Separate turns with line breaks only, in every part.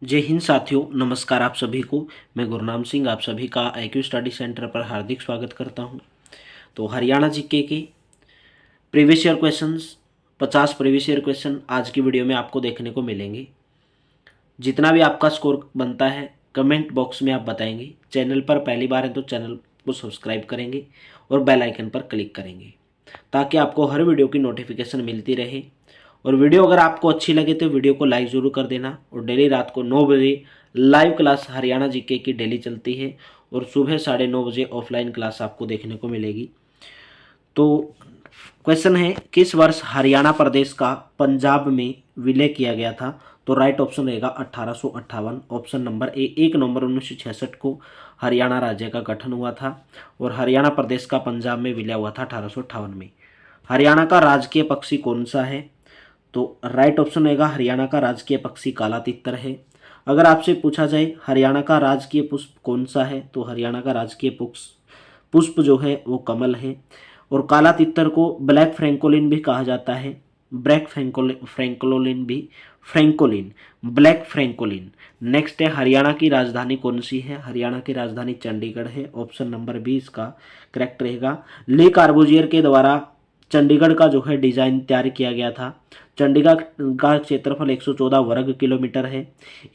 जय हिंद साथियों, नमस्कार आप सभी को। मैं गुरनाम सिंह आप सभी का IQ स्टडी सेंटर पर हार्दिक स्वागत करता हूं। तो हरियाणा जीके के previous year questions 50 previous year question आज की वीडियो में आपको देखने को मिलेंगे। जितना भी आपका स्कोर बनता है कमेंट बॉक्स में आप बताएंगे। चैनल पर पहली बार है तो चैनल को सब्सक्राइब करेंगे और बेल आइकन पर क्लिक करेंगे ताकि आपको हर वीडियो की नोटिफिकेशन मिलती रहे। और वीडियो अगर आपको अच्छी लगे तो वीडियो को लाइक ज़रूर कर देना। और डेली रात को 9 बजे लाइव क्लास हरियाणा जीके की डेली चलती है और सुबह 9:30 बजे ऑफलाइन क्लास आपको देखने को मिलेगी। तो क्वेश्चन है, किस वर्ष हरियाणा प्रदेश का पंजाब में विलय किया गया था? तो राइट ऑप्शन रहेगा 1858। ऑप्शन नंबर ए। 1 नवंबर 1966 को हरियाणा राज्य का गठन हुआ था और हरियाणा प्रदेश का पंजाब में विलय हुआ था 1858 में। हरियाणा का राजकीय पक्षी कौन सा है? तो राइट ऑप्शन रहेगा हरियाणा का राजकीय पक्षी काला तितर है। अगर आपसे पूछा जाए हरियाणा का राजकीय पुष्प कौन सा है तो हरियाणा का राजकीय पुष्प जो है वो कमल है। और काला तितर को ब्लैक फ्रैंकोलिन भी कहा जाता है। ब्लैक फ्रैंकोलिन भी फ्रैंकोलिन ब्लैक फ्रैंकोलिन। नेक्स्ट है, हरियाणा की राजधानी कौन सी है? हरियाणा की राजधानी चंडीगढ़ है। ऑप्शन नंबर 20 का करेक्ट रहेगा। ले कार्बूजियर के द्वारा चंडीगढ़ का जो है डिजाइन तैयार किया गया था। चंडीगढ़ का क्षेत्रफल 114 वर्ग किलोमीटर है।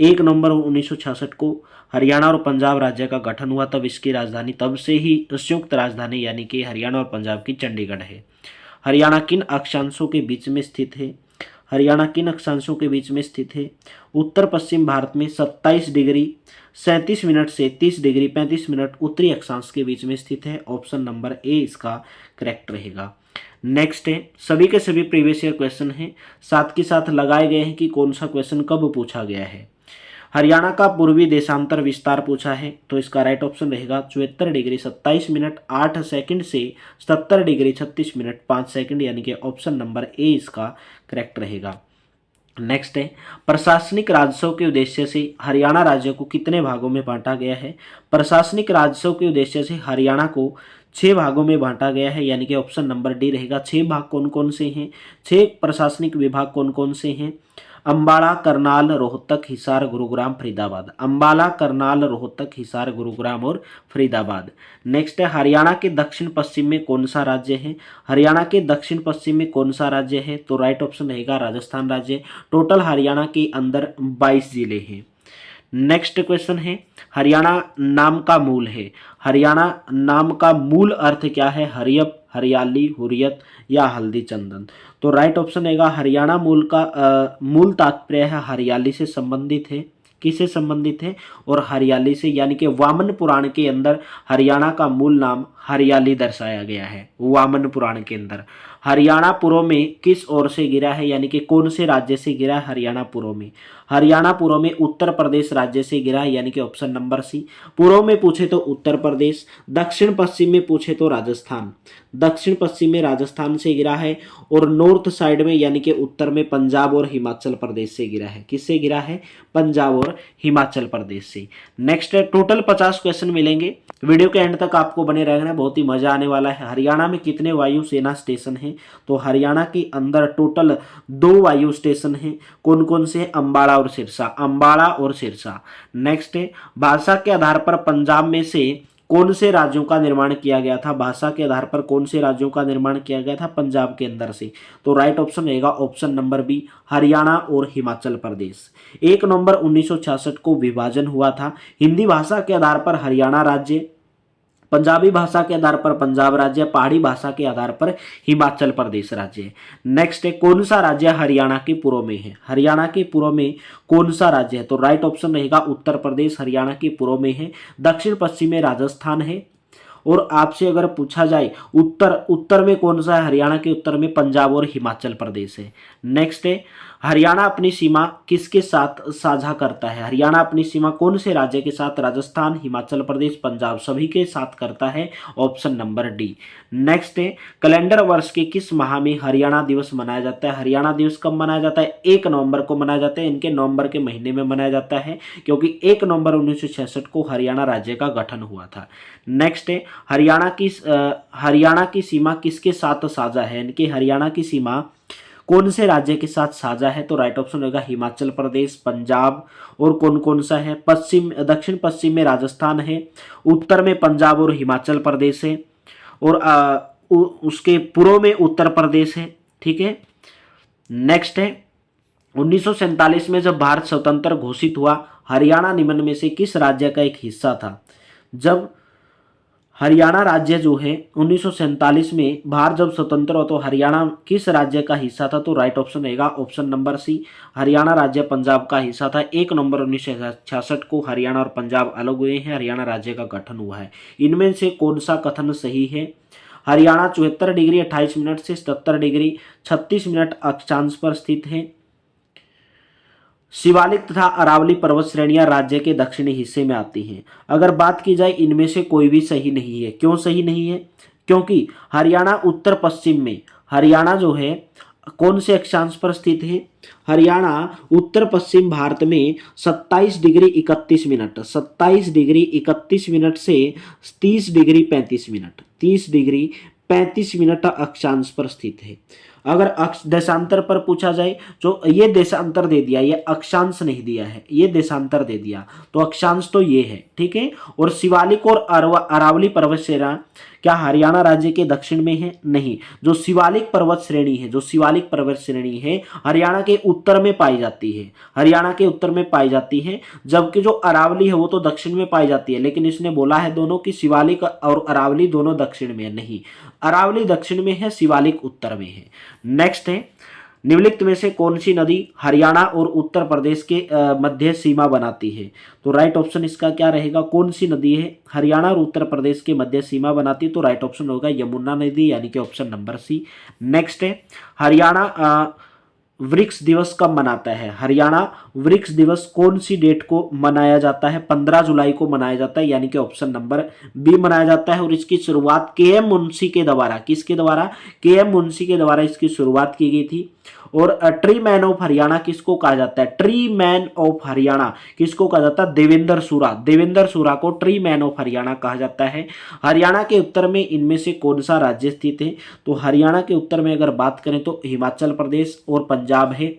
1 नवंबर 1966 को हरियाणा और पंजाब राज्य का गठन हुआ, तब इसकी राजधानी तब से ही संयुक्त राजधानी यानी कि हरियाणा और पंजाब की चंडीगढ़ है। हरियाणा किन अक्षांशों के बीच में स्थित है? हरियाणा किन अक्षांशों के बीच में स्थित है? उत्तर पश्चिम भारत में 27 डिग्री 37 मिनट से 30 डिग्री 35 मिनट उत्तरी अक्षांश के बीच में स्थित है। ऑप्शन नंबर ए इसका करेक्ट रहेगा। नेक्स्ट है, सभी के सभी प्रीवियस ईयर क्वेश्चन हैं, साथ के साथ लगाए गए हैं कि कौन सा क्वेश्चन कब पूछा गया है। हरियाणा का पूर्वी देशांतर विस्तार पूछा है तो इसका राइट ऑप्शन रहेगा 74 डिग्री 27 मिनट 8 सेकंड से 70 डिग्री 36 मिनट 5 सेकंड यानी कि ऑप्शन नंबर ए इसका करेक्ट रहेगा। नेक्स्ट है, प्रशासनिक राजस्व के उद्देश्य से हरियाणा राज्य को कितने भागों में बांटा गया है? प्रशासनिक राजस्व के उद्देश्य से हरियाणा को 6 भागों में बांटा गया है यानी कि ऑप्शन नंबर डी रहेगा। 6 भाग कौन कौन से हैं? 6 प्रशासनिक विभाग कौन कौन से हैं? अंबाला, करनाल, रोहतक, हिसार, गुरुग्राम, फरीदाबाद। अंबाला, करनाल, रोहतक, हिसार, गुरुग्राम और फरीदाबाद। नेक्स्ट है, हरियाणा के दक्षिण पश्चिम में कौन सा राज्य है? हरियाणा के दक्षिण पश्चिम में कौन सा राज्य है? तो राइट ऑप्शन रहेगा राजस्थान राज्य। टोटल हरियाणा के अंदर 22 जिले हैं। नेक्स्ट क्वेश्चन है, हरियाणा नाम का मूल है। हरियाणा नाम का मूल अर्थ क्या है? हरियप, हरियाली, हुर्रियत या हल्दी चंदन। तो राइट ऑप्शन रहेगा हरियाणा मूल तात्पर्य है हरियाली से संबंधित है। किससे संबंधित है? और हरियाली से, यानी कि वामन पुराण के अंदर हरियाणा का मूल नाम हरियाली दर्शाया गया है। वामन पुराण के अंदर हरियाणा पूर्व में किस ओर से गिरा है, यानी कि कौन से राज्य से गिरा है? हरियाणा पूर्व में, हरियाणा पूर्व में उत्तर प्रदेश राज्य से गिरा है यानी कि ऑप्शन नंबर सी। पूर्व में पूछे तो उत्तर प्रदेश, दक्षिण पश्चिम में पूछे तो राजस्थान। दक्षिण पश्चिम में राजस्थान से गिरा है और नॉर्थ साइड में यानी कि उत्तर में पंजाब और हिमाचल प्रदेश से गिरा है। किससे गिरा है? पंजाब और हिमाचल प्रदेश से। नेक्स्ट है, टोटल 50 क्वेश्चन मिलेंगे। वीडियो के एंड तक आपको बने रहना, बहुत ही मजा आने वाला है। हरियाणा में कितने वायु सेना स्टेशन हैं? तो हरियाणा के अंदर टोटल 2 वायु स्टेशन हैं। कौन कौन से? अंबाला और सिरसा। अंबाला और सिरसा। नेक्स्ट है, भाषा के आधार पर पंजाब में से कौन से राज्यों का निर्माण किया गया था? भाषा के आधार पर कौन से राज्यों का निर्माण किया गया था पंजाब के अंदर से? तो राइट ऑप्शन रहेगा ऑप्शन नंबर बी, हरियाणा और हिमाचल प्रदेश। 1 नवंबर 1966 को विभाजन हुआ था। हिंदी भाषा के आधार पर हरियाणा राज्य, पंजाबी भाषा के आधार पर पंजाब राज्य, पहाड़ी भाषा के आधार पर हिमाचल प्रदेश राज्य। नेक्स्ट है, कौन सा राज्य हरियाणा के पूर्व में है? हरियाणा के पूर्व में कौन सा राज्य है? तो राइट ऑप्शन रहेगा उत्तर प्रदेश हरियाणा के पूर्व में है। दक्षिण पश्चिम में राजस्थान है। और आपसे अगर पूछा जाए उत्तर में कौन सा है? हरियाणा के उत्तर में पंजाब और हिमाचल प्रदेश है। नेक्स्ट है, हरियाणा अपनी सीमा किसके साथ साझा करता है? हरियाणा अपनी सीमा कौन से राज्य के साथ? राजस्थान, हिमाचल प्रदेश, पंजाब, सभी के साथ करता है। Option number D. नेक्स्ट है, कैलेंडर वर्ष के किस माह में हरियाणा दिवस मनाया जाता है? हरियाणा दिवस कब मनाया जाता है? 1 नवंबर को मनाया जाता है। इनके नवंबर के महीने में मनाया जाता है क्योंकि 1 नवंबर 1966 को हरियाणा राज्य का गठन हुआ था। नेक्स्ट है, हरियाणा की सीमा किसके साथ साझा है? यानी कि हरियाणा की सीमा कौन से राज्य के साथ साझा है? तो राइट ऑप्शन होगा हिमाचल प्रदेश, पंजाब और कौन कौन सा है? दक्षिण पश्चिम में राजस्थान है, उत्तर में पंजाब और हिमाचल प्रदेश है, और उसके पूर्व में उत्तर प्रदेश है। ठीक है, नेक्स्ट है 1947 में जब भारत स्वतंत्र घोषित हुआ, हरियाणा निम्न में से किस राज्य का एक हिस्सा था? जब हरियाणा राज्य जो है 1947 में भारत जब स्वतंत्र हो तो हरियाणा किस राज्य का हिस्सा था? तो राइट ऑप्शन रहेगा ऑप्शन नंबर सी, हरियाणा राज्य पंजाब का हिस्सा था। 1 नवंबर 1966 को हरियाणा और पंजाब अलग हुए हैं, हरियाणा राज्य का गठन हुआ है। इनमें से कौन सा कथन सही है? हरियाणा 74 डिग्री 28 मिनट से 77 डिग्री 36 मिनट अक्षांश पर स्थित है। शिवालिक तथा अरावली पर्वत श्रेणियां राज्य के दक्षिणी हिस्से में आती हैं। अगर बात की जाए इनमें से कोई भी सही नहीं है। क्यों सही नहीं है? क्योंकि हरियाणा उत्तर पश्चिम में, हरियाणा जो है कौन से अक्षांश पर स्थित है? हरियाणा उत्तर पश्चिम भारत में 27 डिग्री 31 मिनट, 27 डिग्री 31 मिनट से 30 डिग्री 35 मिनट, 30 डिग्री 35 मिनट अक्षांश पर स्थित है। अगर देशांतर पर पूछा जाए तो ये देशांतर दे दिया, ये अक्षांश नहीं दिया है, ये देशांतर दे दिया, तो अक्षांश तो ये है। ठीक है, और शिवालिक और अरावली पर्वत श्रेणी क्या हरियाणा राज्य के दक्षिण में है? नहीं, जो शिवालिक पर्वत श्रेणी है, जो शिवालिक पर्वत श्रेणी है हरियाणा के उत्तर में पाई जाती है, हरियाणा के उत्तर में पाई जाती है, जबकि जो अरावली है वो तो दक्षिण में पाई जाती है। लेकिन इसने बोला है दोनों की शिवालिक और अरावली दोनों दक्षिण में है, नहीं, अरावली दक्षिण में है, शिवालिक उत्तर में है। नेक्स्ट है निम्नलिखित में से कौन सी नदी हरियाणा और उत्तर प्रदेश के मध्य सीमा बनाती है? तो राइट ऑप्शन इसका क्या रहेगा? कौन सी नदी है हरियाणा और उत्तर प्रदेश के मध्य सीमा बनाती है? तो राइट ऑप्शन होगा यमुना नदी, यानी कि ऑप्शन नंबर सी। नेक्स्ट है हरियाणा वृक्ष दिवस कब मनाता है? हरियाणा वृक्ष दिवस कौन सी डेट को मनाया जाता है? 15 जुलाई को मनाया जाता है, यानी कि ऑप्शन नंबर बी मनाया जाता है। और इसकी शुरुआत के.एम. मुंशी के द्वारा, किसके द्वारा? के.एम. मुंशी के द्वारा इसकी शुरुआत की गई थी। और ट्री मैन ऑफ हरियाणा किसको कहा जाता है? ट्री मैन ऑफ हरियाणा किसको कहा जाता है? देवेंद्र सूरा, देवेंद्र सूरा को ट्री मैन ऑफ हरियाणा कहा जाता है। हरियाणा के उत्तर में इनमें से कौन सा राज्य स्थित है? तो हरियाणा के उत्तर में अगर बात करें तो हिमाचल प्रदेश और पंजाब है,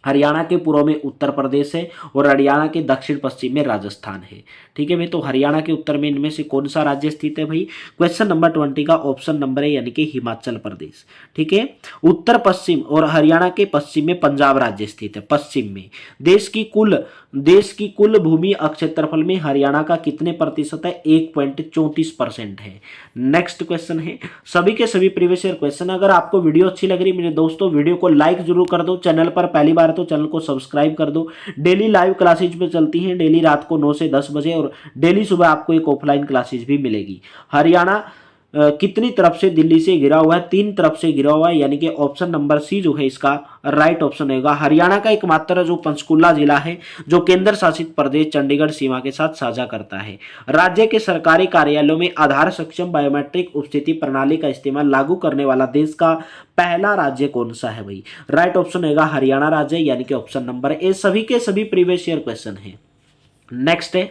हरियाणा के पूर्व में उत्तर प्रदेश है, और हरियाणा के दक्षिण पश्चिम में राजस्थान है। ठीक है भाई, तो हरियाणा के उत्तर में इनमें से कौन सा राज्य स्थित है भाई? क्वेश्चन नंबर 20 का ऑप्शन नंबर है, यानी कि हिमाचल प्रदेश। ठीक है, उत्तर पश्चिम और हरियाणा के पश्चिम में पंजाब राज्य स्थित है, पश्चिम में। देश की कुल भूमि क्षेत्रफल में हरियाणा का कितने प्रतिशत है? 1.34% है। नेक्स्ट क्वेश्चन है, सभी के सभी प्रीवियस ईयर क्वेश्चन। अगर आपको वीडियो अच्छी लग रही मेरे दोस्तों, वीडियो को लाइक जरूर कर दो, चैनल पर पहली बार तो चैनल को सब्सक्राइब कर दो। डेली लाइव क्लासेज पे चलती हैं, डेली रात को 9 से 10 बजे, और डेली सुबह आपको एक ऑफलाइन क्लासेज भी मिलेगी। हरियाणा कितनी तरफ से दिल्ली से घिरा हुआ है? 3 तरफ से घिरा हुआ है, यानी कि ऑप्शन नंबर सी जो है इसका राइट ऑप्शन होगा। हरियाणा का एकमात्र जो पंचकुला जिला है जो केंद्र शासित प्रदेश चंडीगढ़ सीमा के साथ साझा करता है। राज्य के सरकारी कार्यालयों में आधार सक्षम बायोमेट्रिक उपस्थिति प्रणाली का इस्तेमाल लागू करने वाला देश का पहला राज्य कौन सा है भाई? राइट ऑप्शन होगा हरियाणा राज्य, यानी कि ऑप्शन नंबर ए। सभी के सभी प्रीवियस ईयर क्वेश्चन है। नेक्स्ट है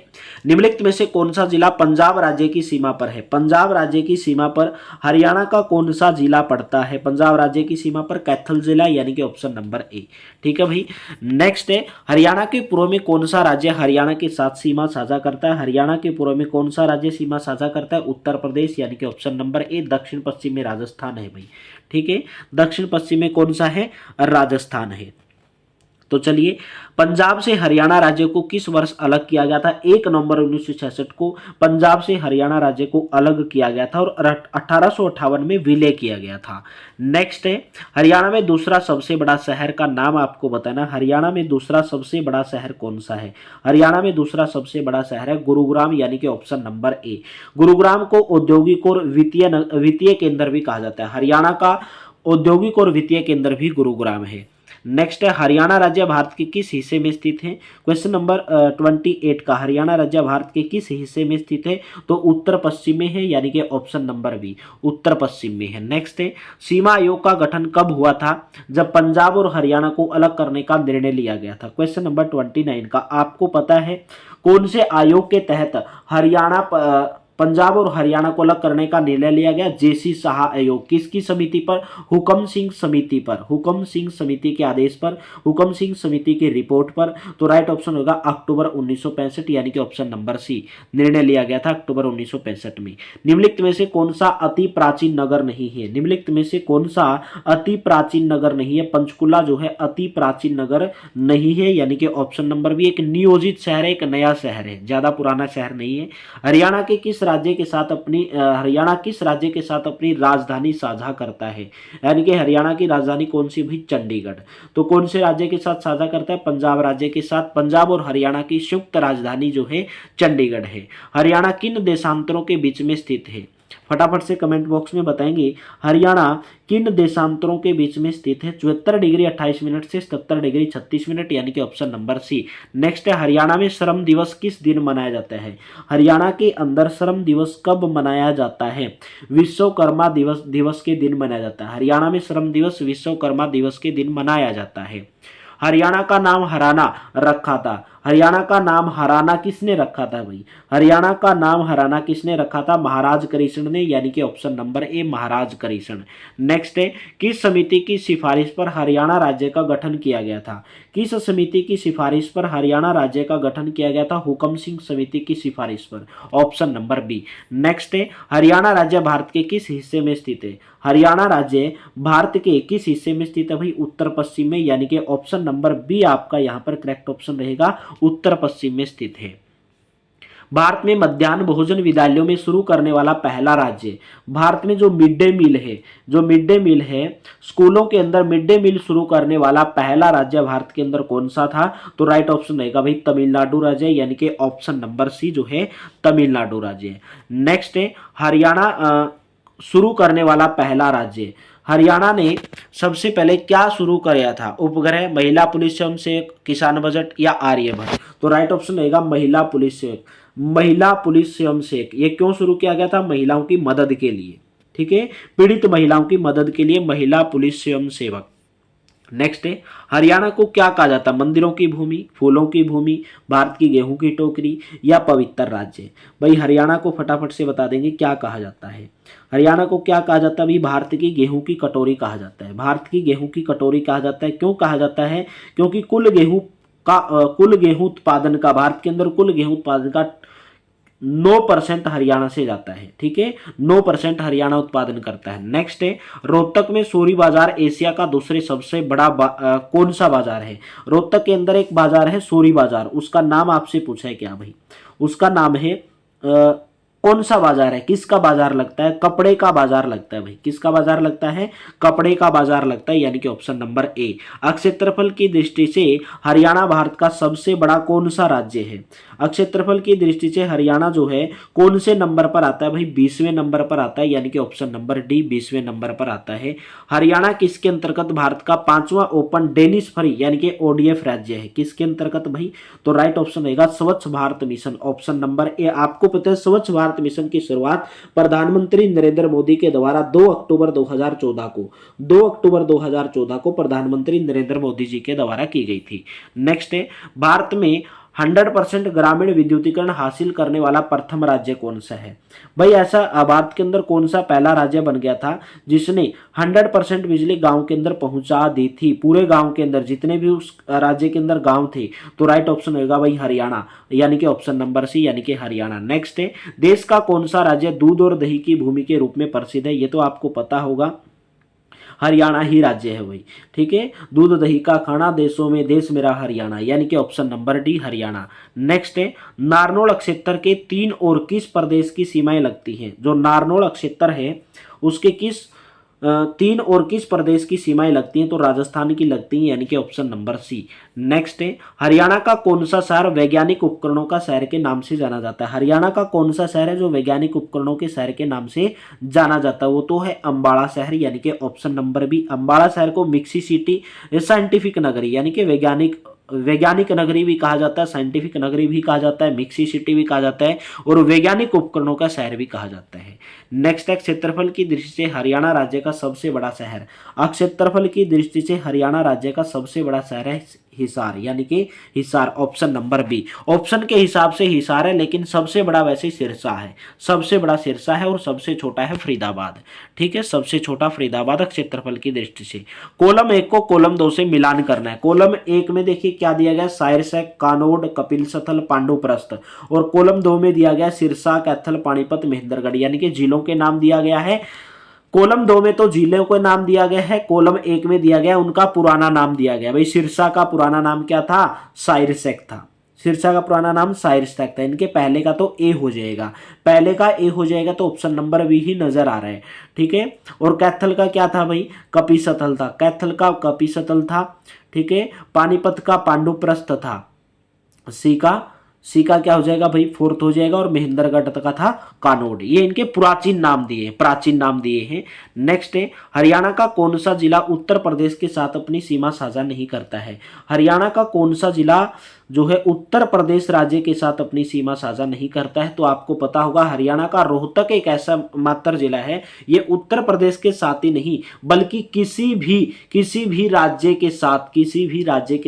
निम्नलिखित में से कौन सा जिला पंजाब राज्य की सीमा पर है? पंजाब राज्य की सीमा पर हरियाणा का कौन सा जिला पड़ता है? पंजाब राज्य की सीमा पर कैथल जिला, यानी कि ऑप्शन नंबर ए। ठीक है भाई, नेक्स्ट है हरियाणा के पूर्व में कौन सा राज्य हरियाणा के साथ सीमा साझा करता है? हरियाणा के पूर्व में कौन सा राज्य सीमा साझा करता है? उत्तर प्रदेश, यानी कि ऑप्शन नंबर ए। दक्षिण पश्चिम में राजस्थान है भाई। ठीक है, दक्षिण पश्चिम में कौन सा है? राजस्थान है। तो चलिए, पंजाब से हरियाणा राज्य को किस वर्ष अलग किया गया था? 1 नवंबर 1966 को पंजाब से हरियाणा राज्य को अलग किया गया था और 1858 में विलय किया गया था। नेक्स्ट है हरियाणा में दूसरा सबसे बड़ा शहर का नाम आपको बताना। हरियाणा में दूसरा सबसे बड़ा शहर कौन सा है? हरियाणा में दूसरा सबसे बड़ा शहर है गुरुग्राम, यानी कि ऑप्शन नंबर ए। गुरुग्राम को औद्योगिक और वित्तीय केंद्र भी कहा जाता है। हरियाणा का औद्योगिक और वित्तीय केंद्र भी गुरुग्राम है। नेक्स्ट है हरियाणा राज्य भारत के किस हिस्से में स्थित है? क्वेश्चन नंबर 28 का हरियाणा राज्य भारत के किस हिस्से में स्थित है? तो उत्तर पश्चिम में है, यानी कि ऑप्शन नंबर बी, उत्तर पश्चिम में है। नेक्स्ट है सीमा आयोग का गठन कब हुआ था? जब पंजाब और हरियाणा को अलग करने का निर्णय लिया गया था। क्वेश्चन नंबर 29 का आपको पता है कौन से आयोग के तहत हरियाणा पंजाब और हरियाणा को अलग करने का निर्णय लिया गया जेसी शाह आयोग। किसकी समिति पर? हुकम सिंह समिति पर, हुकम सिंह समिति के आदेश पर, हुकम सिंह समिति की रिपोर्ट पर। तो राइट ऑप्शन होगा अक्टूबर 1965, यानी कि ऑप्शन नंबर सी। निर्णय लिया गया था अक्टूबर 1965 में। निम्नलिखित में से कौन सा अति प्राचीन नगर नहीं है? निम्नलिखित में से कौन सा अति प्राचीन नगर नहीं है? पंचकुला जो है अति प्राचीन नगर नहीं है, यानी कि ऑप्शन नंबर बी। एक नियोजित शहर है, एक नया शहर है, ज्यादा पुराना शहर नहीं है। हरियाणा किस राज्य के साथ अपनी राजधानी साझा करता है? यानी कि हरियाणा की राजधानी कौन सी भाई? चंडीगढ़। तो कौन से राज्य के साथ साझा करता है? पंजाब राज्य के साथ। पंजाब और हरियाणा की संयुक्त राजधानी जो है चंडीगढ़ है। हरियाणा किन देशांतरों के बीच में स्थित है? फटाफट से कमेंट बॉक्स में बताएंगे हरियाणा किन देशांतरों के बीच में स्थित है? 74 डिग्री 28 मिनट से 77 डिग्री 36 मिनट, यानी कि ऑप्शन नंबर सी। नेक्स्ट है, हरियाणा में श्रम दिवस किस दिन मनाया जाता है? हरियाणा के अंदर श्रम दिवस कब मनाया जाता है? विश्वकर्मा दिवस के दिन मनाया जाता है। हरियाणा में श्रम दिवस विश्वकर्मा दिवस के दिन मनाया जाता है। हरियाणा का नाम हराना रखा था। हरियाणा का नाम हराना किसने रखा था भाई? हरियाणा का नाम हराना किसने रखा था? महाराज करिशन ने, यानी कि option number A Maharaj Krishan. Next है, किस समिति की सिफारिश पर हरियाणा राज्य का गठन किया गया था? किस समिति की सिफारिश पर हरियाणा राज्य का गठन किया गया था? हुकम सिंह समिति की सिफारिश पर, ऑप्शन नंबर बी। नेक्स्ट है, हरियाणा राज्य भारत के किस हिस्से में स्थित है? हरियाणा राज्य भारत के किस हिस्से में स्थित है भाई? उत्तर पश्चिम में, यानी कि ऑप्शन नंबर बी आपका यहां पर करेक्ट ऑप्शन रहेगा, उत्तर पश्चिम में स्थित है। भारत में मध्याह्न भोजन विद्यालयों में शुरू करने वाला पहला राज्य, भारत में जो मिड डे मील है स्कूलों के अंदर मिड डे मील शुरू करने वाला पहला राज्य भारत के अंदर कौन सा था? तो राइट ऑप्शन रहेगा भाई तमिलनाडु राज्य, यानी कि ऑप्शन नंबर सी जो है तमिलनाडु राज्य। नेक्स्ट है, हरियाणा शुरू करने वाला पहला राज्य, हरियाणा ने सबसे पहले क्या शुरू किया था? उपग्रह, महिला पुलिस स्वयंसेवक, किसान बजट या आर्यभट्ट? तो राइट ऑप्शन रहेगा महिला पुलिस सेवक, महिला पुलिस स्वयंसेवक। ये क्यों शुरू किया गया था? महिलाओं की मदद के लिए, ठीक है, पीड़ित महिलाओं की मदद के लिए महिला पुलिस स्वयंसेवक। नेक्स्ट है, हरियाणा को क्या कहा जाता है? मंदिरों की भूमि, फूलों की भूमि, भारत की गेहूं की टोकरी या पवित्र राज्य? भाई हरियाणा को फटाफट से बता देंगे क्या कहा जाता है। हरियाणा को क्या कहा जाता है? भाई भारत की गेहूं की कटोरी कहा जाता है। भारत की गेहूं की कटोरी कहा जाता है। क्यों कहा जाता है? क्योंकि कुल गेहूं उत्पादन का, भारत के अंदर कुल गेहूं उत्पादन का 9% हरियाणा से जाता है, ठीक है, 9% हरियाणा उत्पादन करता है। नेक्स्ट है, रोहतक में सोरी बाजार एशिया का दूसरे सबसे बड़ा कौन सा बाजार है? रोहतक के अंदर एक बाजार है सोरी बाजार, उसका नाम आपसे पूछा है क्या भाई? उसका नाम है कौन सा बाजार है? किसका बाजार लगता है? कपड़े का बाजार लगता है भाई। किसका बाजार लगता है? कपड़े का बाजार लगता है, यानी कि ऑप्शन नंबर ए। क्षेत्रफल की दृष्टि से हरियाणा भारत का सबसे बड़ा कौन सा राज्य है? क्षेत्रफल की दृष्टि से हरियाणा जो है कौन से नंबर पर आता है भाई? 20वें नंबर पर आता है, यानी कि ऑप्शन नंबर डी 20वें नंबर पर आता है। हरियाणा किसके अंतर्गत भारत का 5वां ओपन डेनिस फ्री यानी कि ओडीएफ राज्य है? किसके अंतर्गत भाई? तो राइट ऑप्शन रहेगा स्वच्छ भारत मिशन, ऑप्शन नंबर ए। आपको पता है स्वच्छ भारत मिशन की शुरुआत प्रधानमंत्री नरेंद्र मोदी के द्वारा 2 अक्टूबर 2014 को प्रधानमंत्री नरेंद्र मोदी जी के द्वारा की गई थी। नेक्स्ट है, भारत में 100% ग्रामीण विद्युतीकरण हासिल करने वाला प्रथम राज्य कौन सा है? भाई ऐसा भारत के अंदर कौन सा पहला राज्य बन गया था जिसने 100% बिजली गांव के अंदर पहुंचा दी थी? पूरे गांव के अंदर जितने भी उस राज्य के अंदर गांव थे। तो राइट ऑप्शन होगा भाई हरियाणा, यानी कि ऑप्शन नंबर सी, यानी कि हरियाणा। नेक्स्ट है, देश का कौन सा राज्य दूध और दही की भूमि के रूप में प्रसिद्ध है? ये तो आपको पता होगा, हरियाणा ही राज्य है वही, ठीक है, दूध दही का खाना देशों में देश मेरा हरियाणा, यानी कि option number D Haryana. Next है, नारनौल क्षेत्र के 3 और किस प्रदेश की सीमाएं लगती हैं? जो नारनौल क्षेत्र है उसके किस 3 और किस प्रदेश की सीमाएं लगती हैं? तो राजस्थान की लगती हैं, यानी कि ऑप्शन नंबर सी। नेक्स्ट है, हरियाणा का कौन सा शहर वैज्ञानिक उपकरणों का शहर के नाम से जाना जाता है? हरियाणा का कौन सा शहर है जो वैज्ञानिक उपकरणों के शहर के नाम से जाना जाता है? वो तो है अंबाला शहर, यानी कि ऑप्शन नंबर बी। अंबाला शहर को मिक्सी सिटी, साइंटिफिक नगरी यानी कि वैज्ञानिक नगरी भी कहा जाता है, साइंटिफिक नगरी भी कहा जाता है, मिक्सी सिटी भी कहा जाता है और वैज्ञानिक उपकरणों का शहर भी कहा जाता है। नेक्स्ट है क्षेत्रफल की दृष्टि से हरियाणा राज्य का सबसे बड़ा शहर। क्षेत्रफल की दृष्टि से हरियाणा राज्य का सबसे बड़ा शहर है हिसार, यानी कि हिसार, ऑप्शन नंबर बी। ऑप्शन के हिसाब से हिसार है, लेकिन सबसे बड़ा वैसे सिरसा है, सबसे बड़ा सिरसा है और सबसे छोटा है फरीदाबाद। ठीक है, सबसे छोटा फरीदाबाद क्षेत्रफल की दृष्टि से। कॉलम 1 को कॉलम 2 से मिलान करना है। कॉलम 1 में देखिए क्या दिया गया, सायरसैक, कानोड, कपिलसथल, पांडुप्रस्थ, और कॉलम 2 में दिया गया सिरसा, कैथल, पानीपत, महेंद्रगढ़, यानी कि जिलों के नाम दिया गया है। कॉलम 2 में तो जिलों को नाम दिया गया है, कॉलम 1 में दिया गया उनका पुराना नाम दिया गया। भाई सिरसा का पुराना नाम क्या था, सायरसैक था, सिरसा का पुराना नाम सायरसैक था। इनके पहले का तो ए हो जाएगा, पहले का ए हो जाएगा, तो ऑप्शन नंबर बी ही नजर आ रहा है। ठीक है, और कैथल का क्या था भाई, कपिसथल था, कैथल का कपिसथल था। ठीक है, पानीपत का पांडुप्रस्थ था, सी का क्या हो जाएगा भाई, फोर्थ हो जाएगा, और महेंद्रगढ़ का था कानोड। ये इनके प्राचीन नाम दिए हैं। नेक्स्ट है, हरियाणा का कौन सा जिला उत्तर प्रदेश के साथ अपनी सीमा साझा नहीं करता है। हरियाणा का कौन सा जिला जो है उत्तर प्रदेश राज्य के साथ अपनी सीमा साझा नहीं करता है, तो आपको पता होगा हरियाणा का रोहतक एक ऐसा मात्र जिला है, ये उत्तर प्रदेश के साथ ही नहीं बल्कि किसी भी राज्य के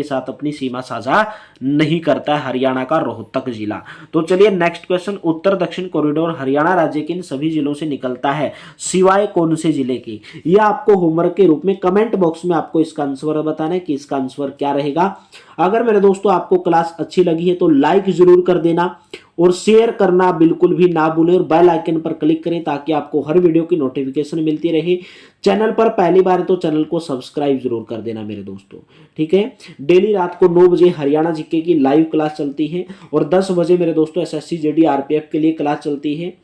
साथ अपनी सीमा साझा नहीं करता है हरियाणा का रोहतक जिला। तो चलिए नेक्स्ट क्वेश्चन, उत्तर दक्षिण कॉरिडोर हरियाणा राज्य के इन सभी जिलों से निकलता है सिवाय कौन से जिले के। यह आपको होमवर्क के रूप में कमेंट बॉक्स में आपको इसका आंसर बताना है कि इसका आंसर क्या रहेगा। अगर मेरे दोस्तों आपको क्लास अच्छी लगी है तो लाइक जरूर कर देना और शेयर करना बिल्कुल भी ना भूलें, और बेल आइकन पर क्लिक करें ताकि आपको हर वीडियो की नोटिफिकेशन मिलती रहे। चैनल पर पहली बार है तो चैनल को सब्सक्राइब जरूर कर देना मेरे दोस्तों। ठीक है, डेली रात को 9 बजे हरियाणा जीके की लाइव क्लास चलती है, और 10 बजे मेरे दोस्तों एसएससी जेडी आरपीएफ के लिए क्लास चलती है,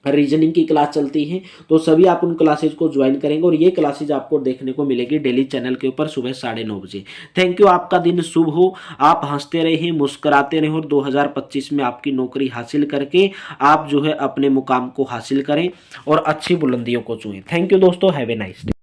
रीजनिंग की क्लास चलती है। तो सभी आप उन क्लासेज को ज्वाइन करेंगे, और ये क्लासेज आपको देखने को मिलेगी डेली चैनल के ऊपर सुबह 9:30 बजे। थैंक यू, आपका दिन शुभ हो, आप हंसते रहिए, मुस्कुराते रहिए, और 2025 में आपकी नौकरी हासिल करके आप जो है अपने मुकाम को हासिल करें और अच्छी बुलंदियों को छुएं। थैंक यू दोस्तों, हैव ए नाइस डे।